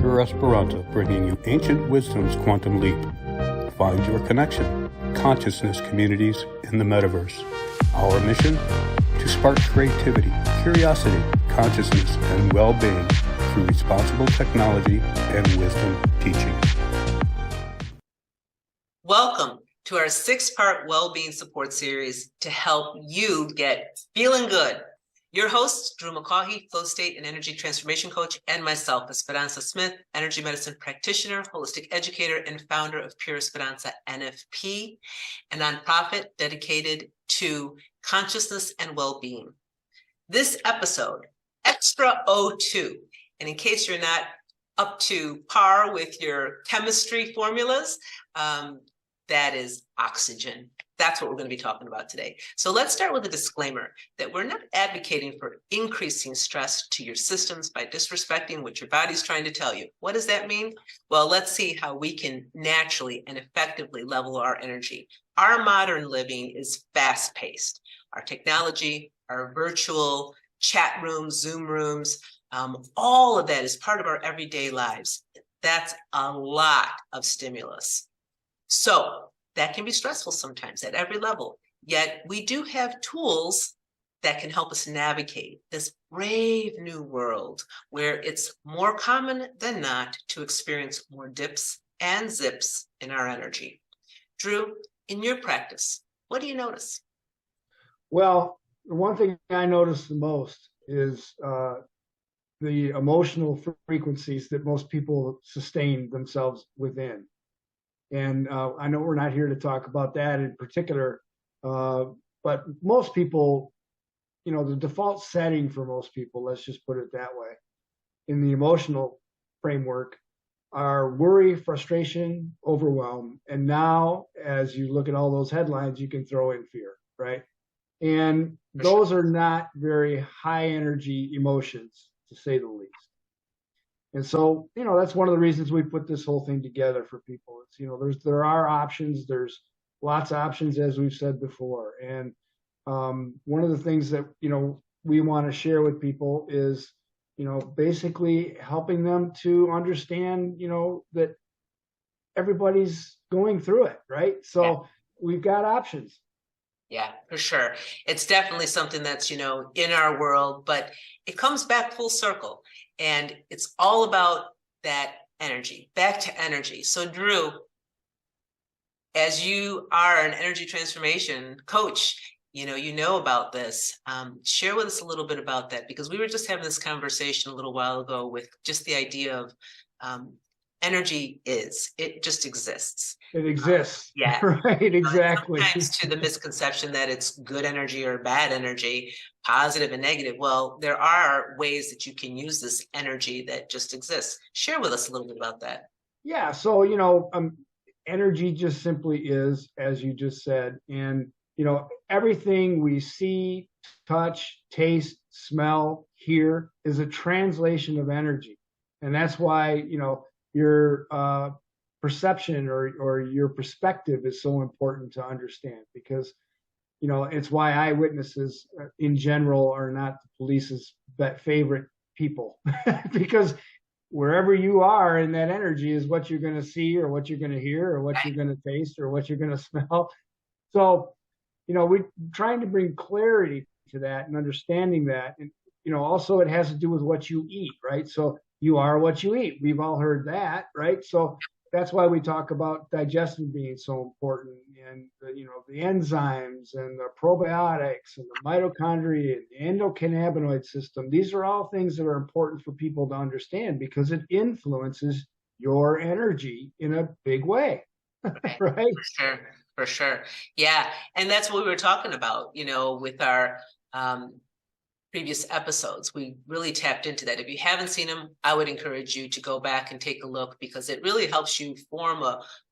PureEsperanza, bringing you ancient wisdom's quantum leap. Find your connection, consciousness communities in the metaverse. Our mission? To spark creativity, curiosity, consciousness, and well-being through responsible technology and wisdom teaching. Welcome to our 6-part well-being support series to help you get feeling good. Your host, Drew McCaughey, flow state and energy transformation coach, and myself, Esperanza Smith, energy medicine practitioner, holistic educator, and founder of PureEsperanza NFP, a nonprofit dedicated to consciousness and well-being. This episode, Extra O2, and in case you're not up to par with your chemistry formulas, that is oxygen. That's what we're going to be talking about today. So let's start with a disclaimer that we're not advocating for increasing stress to your systems by disrespecting what your body's trying to tell you. What does that mean? Well, let's see how we can naturally and effectively level our energy. Our modern living is fast-paced. Our technology, our virtual chat rooms, Zoom rooms, all of that is part of our everyday lives. That's a lot of stimulus. So that can be stressful sometimes at every level. Yet we do have tools that can help us navigate this brave new world where it's more common than not to experience more dips and zips in our energy. Drew, in your practice, what do you notice? Well, the one thing I notice the most is the emotional frequencies that most people sustain themselves within. And I know we're not here to talk about that in particular, but most people, the default setting for most people, let's just put it that way, in the emotional framework are worry, frustration, overwhelm. And now, as you look at all those headlines, you can throw in fear, right? And those are not very high energy emotions, to say the least. And so, that's one of the reasons we put this whole thing together for people. It's, there are options. There's lots of options, as we've said before. And one of the things that, we want to share with people is, basically helping them to understand, that everybody's going through it, right? So we've got options. Yeah, for sure. It's definitely something that's, in our world, but it comes back full circle. And it's all about that energy, back to energy. So Drew, as you are an energy transformation coach, you know about this. Share with us a little bit about that, because we were just having this conversation a little while ago with just the idea of energy it just exists. It exists. Yeah. Right, exactly. Sometimes to the misconception that it's good energy or bad energy, positive and negative. Well, there are ways that you can use this energy that just exists. Share with us a little bit about that. Yeah. So, energy just simply is, as you just said. And, everything we see, touch, taste, smell, hear is a translation of energy. And that's why, your perception or your perspective is so important to understand, because it's why eyewitnesses in general are not the police's favorite people, because wherever you are in that energy is what you're going to see or what you're going to hear or what you're going to taste or what you're going to smell. So we're trying to bring clarity to that and understanding that. And also it has to do with what you eat, right? So you are what you eat. We've all heard that, right? So that's why we talk about digestion being so important, and the enzymes and the probiotics and the mitochondria and the endocannabinoid system. These are all things that are important for people to understand, because it influences your energy in a big way, right? For sure. Yeah, and that's what we were talking about, with our previous episodes. We really tapped into that. If you haven't seen them, I would encourage you to go back and take a look, because it really helps you form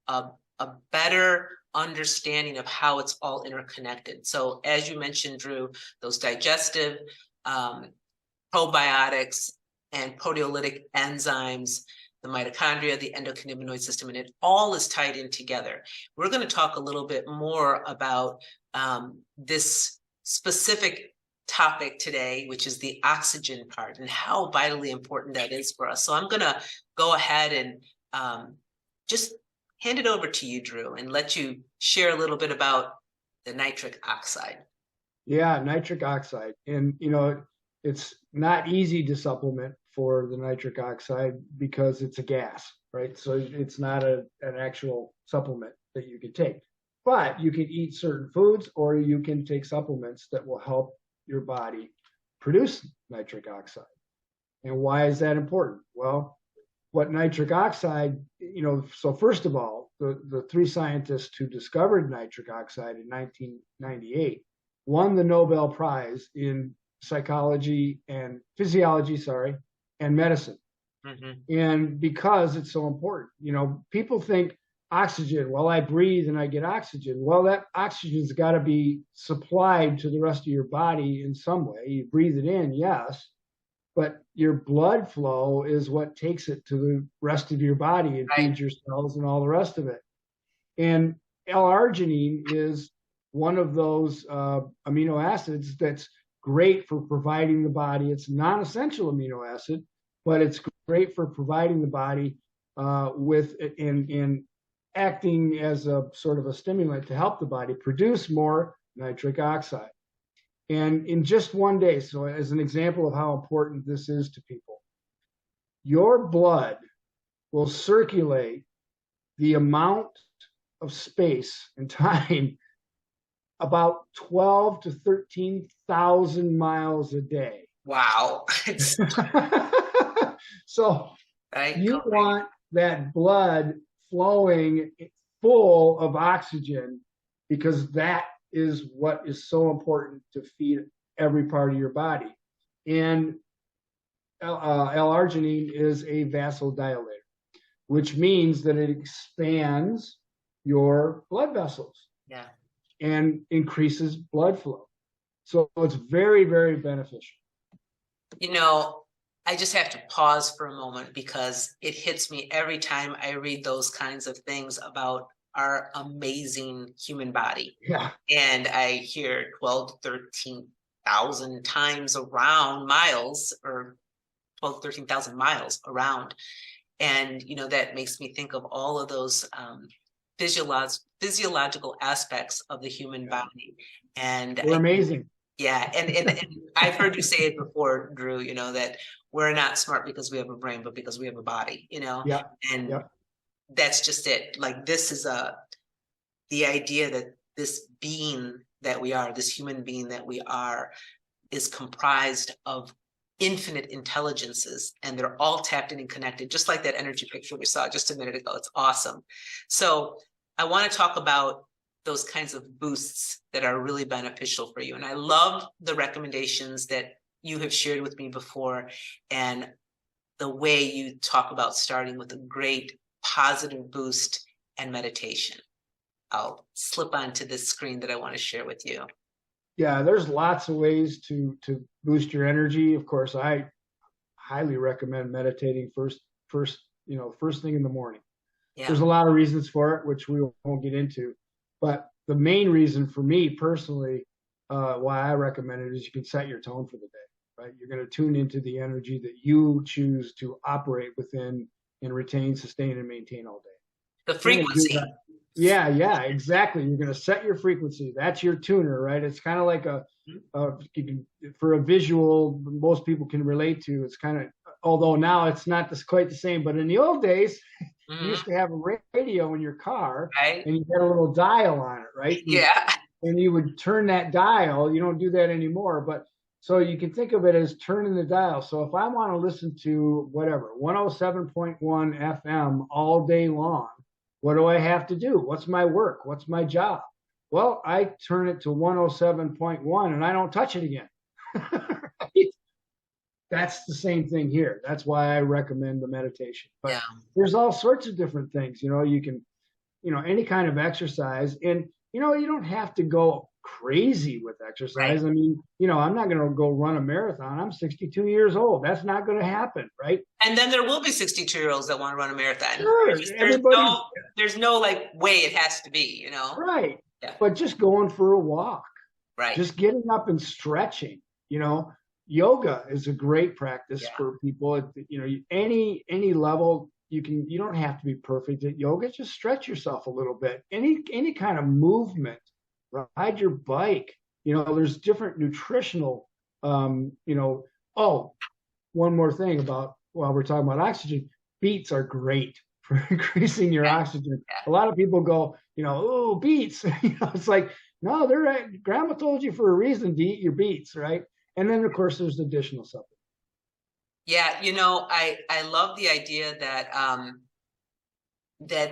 a better understanding of how it's all interconnected. So as you mentioned, Drew, those digestive probiotics and proteolytic enzymes, the mitochondria, the endocannabinoid system, and it all is tied in together. We're going to talk a little bit more about this specific topic today, which is the oxygen part and how vitally important that is for us. So I'm going to go ahead and just hand it over to you, Drew, and let you share a little bit about the nitric oxide. Yeah, nitric oxide. And, it's not easy to supplement for the nitric oxide because it's a gas, right? So it's not an actual supplement that you can take. But you can eat certain foods or you can take supplements that will help your body produce nitric oxide. And why is that important? Well, what nitric oxide, so first of all, the three scientists who discovered nitric oxide in 1998 won the Nobel Prize in physiology and medicine. Mm-hmm. And because it's so important, people think oxygen, well, I breathe and I get oxygen. Well, that oxygen's got to be supplied to the rest of your body in some way. You breathe it in, yes, but your blood flow is what takes it to the rest of your body and feeds your cells and all the rest of it. And L-arginine is one of those amino acids that's great for providing the body. It's a non-essential amino acid, but it's great for providing the body with in acting as a sort of a stimulant to help the body produce more nitric oxide. And in just one day, so as an example of how important this is to people, your blood will circulate the amount of space and time about 12 to 13,000 miles a day. Wow. So you want that blood flowing full of oxygen because that is what is so important to feed every part of your body. And L-arginine is a vasodilator, which means that it expands your blood vessels. Yeah. And increases blood flow. So it's very, very beneficial. I just have to pause for a moment because it hits me every time I read those kinds of things about our amazing human body. Yeah. And I hear 12 to 13,000 times around miles, or 12 to 13,000 miles around. And, that makes me think of all of those physiological aspects of the human body. And we're amazing. Yeah. And I've heard you say it before, Drew, that we're not smart because we have a brain, but because we have a body, Yeah. And yeah. That's just it. Like, this is the idea that this being that we are, this human being that we are, is comprised of infinite intelligences, and they're all tapped in and connected, just like that energy picture we saw just a minute ago. It's awesome. So I want to talk about those kinds of boosts that are really beneficial for you. And I love the recommendations that you have shared with me before, and the way you talk about starting with a great positive boost and meditation. I'll slip onto this screen that I want to share with you. Yeah, there's lots of ways to boost your energy. Of course, I highly recommend meditating first thing in the morning. Yeah. There's a lot of reasons for it, which we won't get into. But the main reason for me personally, why I recommend it, is you can set your tone for the day, right? You're going to tune into the energy that you choose to operate within and retain, sustain, and maintain all day. The frequency. Yeah, exactly. You're going to set your frequency. That's your tuner, right? It's kind of like for a visual, most people can relate to. It's kind of, although now it's not quite the same, but in the old days, you used to have a radio in your car, right? And you had a little dial on it, right? Yeah. And you would turn that dial. You don't do that anymore, but so you can think of it as turning the dial. So if I want to listen to whatever, 107.1 FM all day long, what do I have to do? What's my work? What's my job? Well, I turn it to 107.1 and I don't touch it again. That's the same thing here. That's why I recommend the meditation. But there's all sorts of different things. You can, any kind of exercise. And, you don't have to go crazy with exercise. Right. I mean, I'm not going to go run a marathon. I'm 62 years old. That's not going to happen, right? And then there will be 62-year-olds that want to run a marathon. Sure. There's no way it has to be, Right. Yeah. But just going for a walk. Right. Just getting up and stretching. You know, yoga is a great practice Yeah. for people at, any level. You don't have to be perfect at yoga. Just stretch yourself a little bit. Any kind of movement, ride your bike. There's different nutritional, oh, one more thing about, while we're talking about oxygen, beets are great for increasing your oxygen. A lot of people go, oh, beets. It's like, no, grandma told you for a reason to eat your beets, right? And then of course there's additional supplements. Yeah, I love the idea that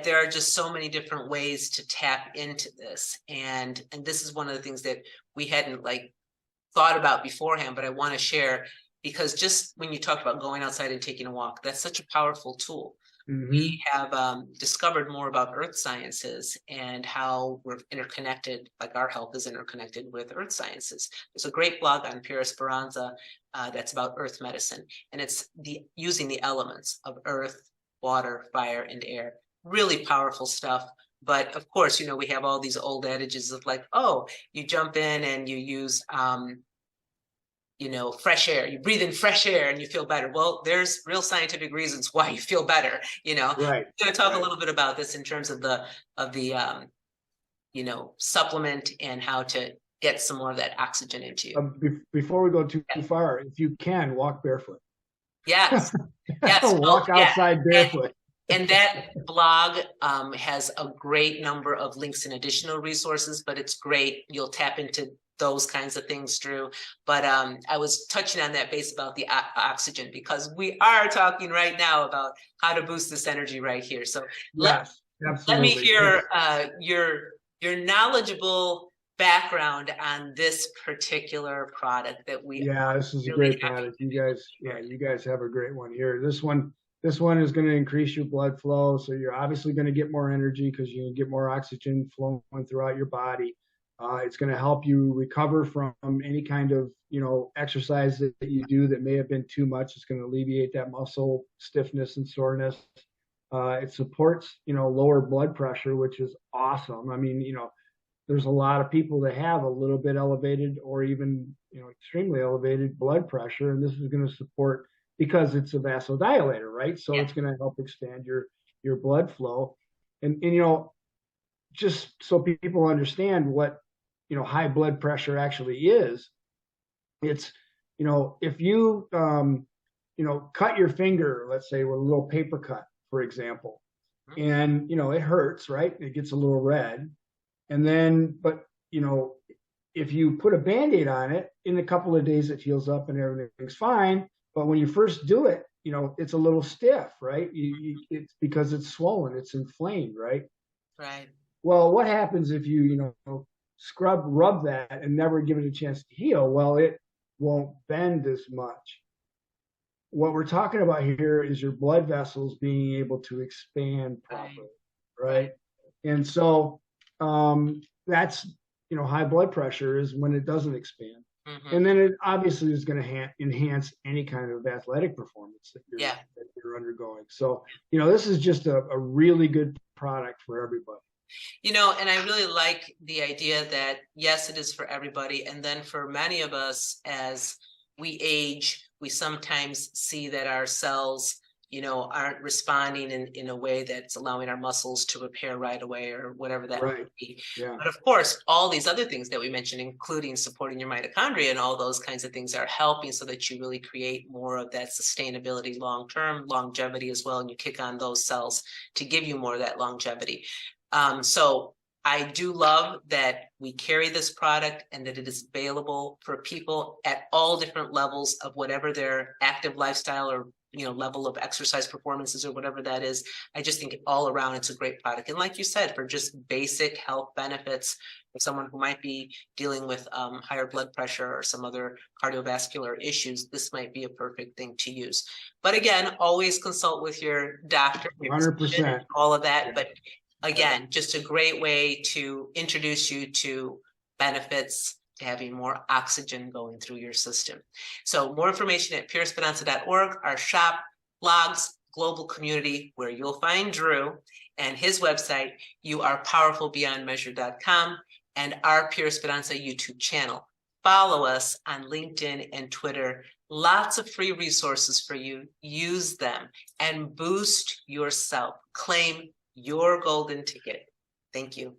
there are just so many different ways to tap into this. And this is one of the things that we hadn't thought about beforehand, but I want to share, because just when you talk about going outside and taking a walk, that's such a powerful tool. Mm-hmm. We have discovered more about earth sciences and how we're interconnected, like our health is interconnected with earth sciences. There's a great blog on PureEsperanza that's about earth medicine, and it's using the elements of earth, water, fire, and air. Really powerful stuff. But of course, we have all these old adages of oh, you jump in and you use fresh air, you breathe in fresh air and you feel better. Well, there's real scientific reasons why you feel better, Right. I'm going to talk a little bit about this in terms of the supplement and how to get some more of that oxygen into you. Before we go too far, if you can, walk barefoot. Yes. Walk outside barefoot. And that blog has a great number of links and additional resources, but it's great. You'll tap into those kinds of things, Drew. But I was touching on that base about the oxygen, because we are talking right now about how to boost this energy right here. So yes, let me hear your knowledgeable background on this particular product that we. Yeah, this is a great product. You guys have a great one here. This one is going to increase your blood flow, so you're obviously going to get more energy because you can get more oxygen flowing throughout your body. It's going to help you recover from any kind of exercise that you do that may have been too much. It's going to alleviate that muscle stiffness and soreness. It supports lower blood pressure, which is awesome. I mean, there's a lot of people that have a little bit elevated or even extremely elevated blood pressure, and this is going to support, because it's a vasodilator, right? So it's going to help expand your blood flow. And just so people understand what high blood pressure actually is, it's if you cut your finger, let's say with a little paper cut, for example, and it hurts, right? It gets a little red, and then but if you put a Band-Aid on it, in a couple of days it heals up and everything's fine. But when you first do it, it's a little stiff, right? It's because it's swollen, it's inflamed, right? Right. Well, what happens if you rub that and never give it a chance to heal? Well, it won't bend as much. What we're talking about here is your blood vessels being able to expand properly, right? And so that's high blood pressure is when it doesn't expand. Mm-hmm. And then it obviously is going to enhance any kind of athletic performance that you're undergoing. So, this is just a really good product for everybody. And I really like the idea that, yes, it is for everybody. And then for many of us, as we age, we sometimes see that our cells, aren't responding in a way that's allowing our muscles to repair right away, or whatever that might be. Yeah. But of course, all these other things that we mentioned, including supporting your mitochondria and all those kinds of things, are helping so that you really create more of that sustainability, long-term longevity as well. And you kick on those cells to give you more of that longevity. So I do love that we carry this product and that it is available for people at all different levels of whatever their active lifestyle or level of exercise performances or whatever that is. I just think all around it's a great product. And like you said, for just basic health benefits, for someone who might be dealing with higher blood pressure or some other cardiovascular issues, this might be a perfect thing to use. But again, always consult with your doctor, 100%, all of that. But again, just a great way to introduce you to benefits, to having more oxygen going through your system. So more information at PureEsperanza.org, our shop, blogs, global community, where you'll find Drew, and his website, youarepowerfulbeyondmeasure.com, and our Pure Esperanza YouTube channel. Follow us on LinkedIn and Twitter. Lots of free resources for you. Use them and boost yourself. Claim your golden ticket. Thank you.